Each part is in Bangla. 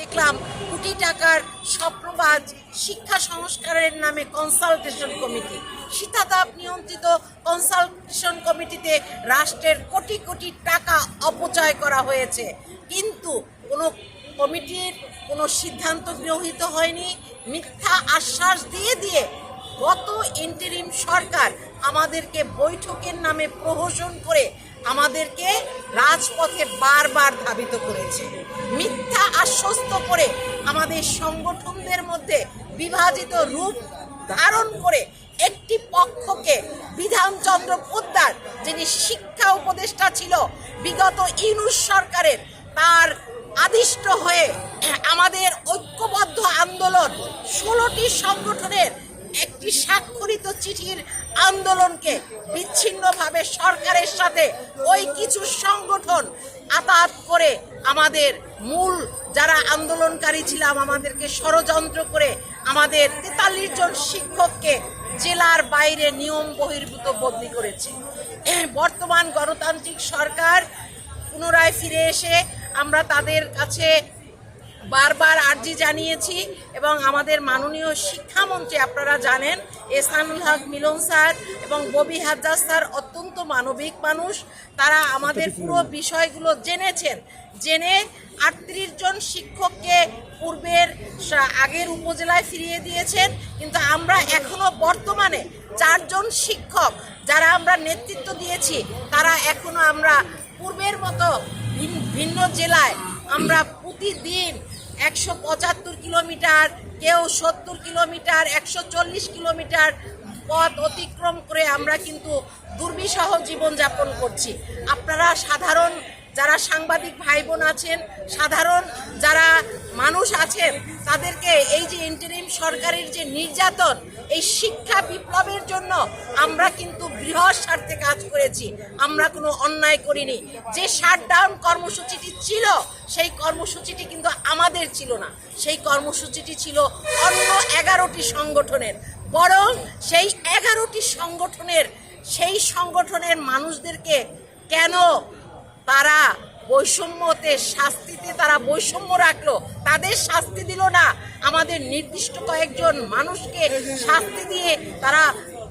দেখলাম কোটি টাকার স্বপ্নবাজ শিক্ষা সংস্কারের নামে কনসালটেশন কমিটি, শীতাতাপ নিয়ন্ত্রিত কনসালটেশন কমিটিতে রাষ্ট্রের কোটি কোটি টাকা অপচয় করা হয়েছে, কিন্তু কোনো কমিটির কোনো সিদ্ধান্ত গৃহীত হয়নি। মিথ্যা আশ্বাস দিয়ে দিয়ে গত ইন্টারিম সরকার আমাদেরকে বৈঠকের নামে প্রহসন করে আমাদেরকে রাজপথে বারবার ধাবিত করেছে। মিথ্যা আশ্বস্ত করে আমাদের সংগঠনদের মধ্যে বিভাজিত রূপ ধারণ করে একটি পক্ষকে বিধানচন্দ্র পোদ্দার, যিনি শিক্ষা উপদেষ্টা ছিল বিগত ইউনূস সরকারের, তার আদিষ্ট হয়ে আমাদের ঐক্যবদ্ধ আন্দোলন 16টি সংগঠনের একটি স্বাক্ষরিত চিঠির আন্দোলনকে বিচ্ছিন্নভাবে সরকারের সাথে ওই কিছু সংগঠন আতাত করে আমাদের মূল যারা আন্দোলনকারী ছিলাম আমাদেরকে ষড়যন্ত্র করে আমাদের 43 জন শিক্ষককে জেলার বাইরে নিয়ম বহির্ভূত বদলি করেছে। বর্তমান গণতান্ত্রিক সরকার পুনরায় ফিরে এসে আমরা তাদের কাছে বারবার আর্জি জানিয়েছি এবং আমাদের মাননীয় শিক্ষামন্ত্রী, আপনারা জানেন এহসানুল হক মিলন স্যার এবং ববি হাজ্জাজ স্যার অত্যন্ত মানবিক মানুষ, তারা আমাদের পুরো বিষয়গুলো জেনেছেন, জেনে 38 জন শিক্ষককে পূর্বের আগের উপজেলায় ফিরিয়ে দিয়েছেন। কিন্তু আমরা এখনো বর্তমানে 4 জন শিক্ষক যারা আমরা নেতৃত্ব দিয়েছি, তারা এখনো আমরা পূর্বের মতো ভিন্ন জেলায় আমরা প্রতিদিন 175 কিলোমিটার, কেউ 70 কিলোমিটার, 140 কিলোমিটার পথ অতিক্রম করে আমরা কিন্তু দুর্বিষহ জীবনযাপন করছি। আপনারা সাধারণ যারা সাংবাদিক ভাই বোন আছেন, সাধারণ যারা মানুষ আছেন, তাদেরকে এই যে ইন্টারিম সরকারের যে নির্যাতন, এই শিক্ষা বিপ্লবের জন্য আমরা কিন্তু বৃহৎ স্বার্থে কাজ করেছি, আমরা কোনো অন্যায় করিনি। যে শাটডাউন কর্মসূচিটি ছিল, সেই কর্মসূচিটি কিন্তু আমাদের ছিল না, সেই কর্মসূচিটি ছিল অন্য 11টি সংগঠনের। বরং সেই 11টি সংগঠনের মানুষদেরকে কেন তারা বৈষম্যতে শাস্তিতে তারা বৈষম্য রাখলো, তাদের শাস্তি দিল না, আমাদের নির্দিষ্ট কয়েকজন মানুষকে শাস্তি দিয়ে তারা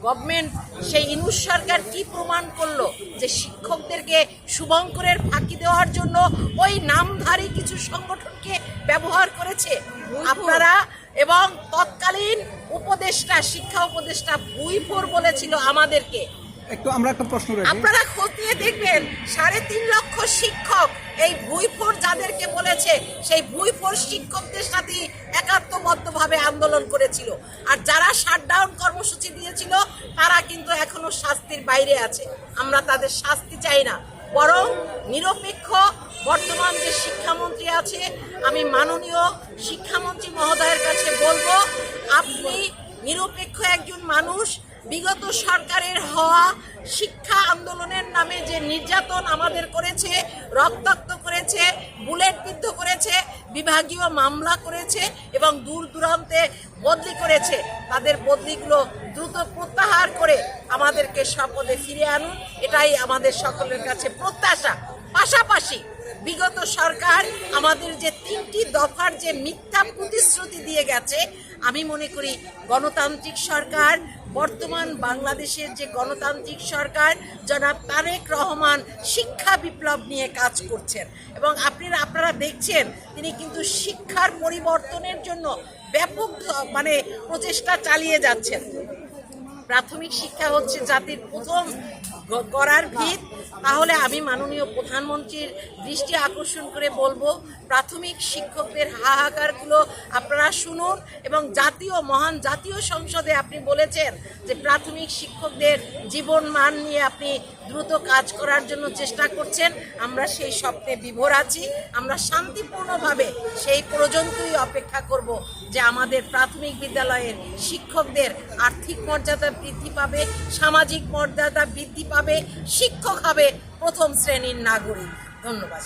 গভর্নমেন্ট সেই ইউনূস সরকার কি প্রমাণ করলো যে শিক্ষকদেরকে শুভঙ্করের ফাঁকি দেওয়ার জন্য ওই নামধারী কিছু সংগঠনকে ব্যবহার করেছে আপনারা। এবং তৎকালীন উপদেষ্টা, শিক্ষা উপদেষ্টা ভুইফোর বলেছিল আমাদেরকে, আমরা একটা প্রশ্ন রাখি, আপনারা খোঁজ নিয়ে দেখবেন 3.5 লক্ষ শিক্ষক এই ভুইফোর যাদেরকে বলেছে, সেই ভুইফোর শিক্ষকদের সাথে একাত্মবদ্ধভাবে আন্দোলন করেছিল। আর যারা শাটডাউন কর্মসূচি দিয়েছিল তারা কিন্তু এখনো শাস্তির বাইরে আছে। আমরা তাদের শাস্তি চাই না, বরং নিরপেক্ষ বর্তমান যে শিক্ষামন্ত্রী আছে, আমি মাননীয় শিক্ষামন্ত্রী মহোদয়ের কাছে বলবো, আপনি নিরপেক্ষ একজন মানুষ। বিগত সরকারের হওয়া শিক্ষা আন্দোলনের নামে যে নির্যাতন আমাদের করেছে, রক্তাক্ত করেছে, বুলেটবিদ্ধ করেছে, বিভাগীয় মামলা করেছে এবং দূর দূরান্তে বদলি করেছে, তাদের বদলিগুলো দ্রুত প্রত্যাহার করে আমাদেরকে স্বপদে ফিরে আনুন, এটাই আমাদের সকলের কাছে প্রত্যাশা। পাশাপাশি বিগত সরকার আমাদের যে 3টি দফার যে মিথ্যা প্রতিশ্রুতি দিয়ে গেছে, আমি মনে করি গণতান্ত্রিক সরকার, বর্তমান বাংলাদেশের যে গণতান্ত্রিক সরকার জনাব তারেক রহমান শিক্ষা বিপ্লব নিয়ে কাজ করছেন এবং আপনারা দেখছেন তিনি কিন্তু শিক্ষার পরিবর্তনের জন্য ব্যাপক প্রচেষ্টা চালিয়ে যাচ্ছেন। প্রাথমিক শিক্ষা হচ্ছে জাতির প্রথম গড়ার ভিত। তাহলে আমি মাননীয় প্রধানমন্ত্রীর দৃষ্টি আকর্ষণ করে বলবো, প্রাথমিক শিক্ষকদের হাহাকারগুলো আপনারা শুনুন এবং মহান জাতীয় সংসদে আপনি বলেছেন যে প্রাথমিক শিক্ষকদের জীবন মান নিয়ে আপনি দ্রুত কাজ করার জন্য চেষ্টা করছেন। আমরা সেই স্বপ্নে বিভোর আছি, আমরা শান্তিপূর্ণভাবে সেই পর্যন্তই অপেক্ষা করব যে আমাদের প্রাথমিক বিদ্যালয়ের শিক্ষকদের আর্থিক মর্যাদা বৃদ্ধি পাবে, সামাজিক মর্যাদা বৃদ্ধি পাবে, শিক্ষক হবে প্রথম শ্রেণীর নাগরিক। ধন্যবাদ।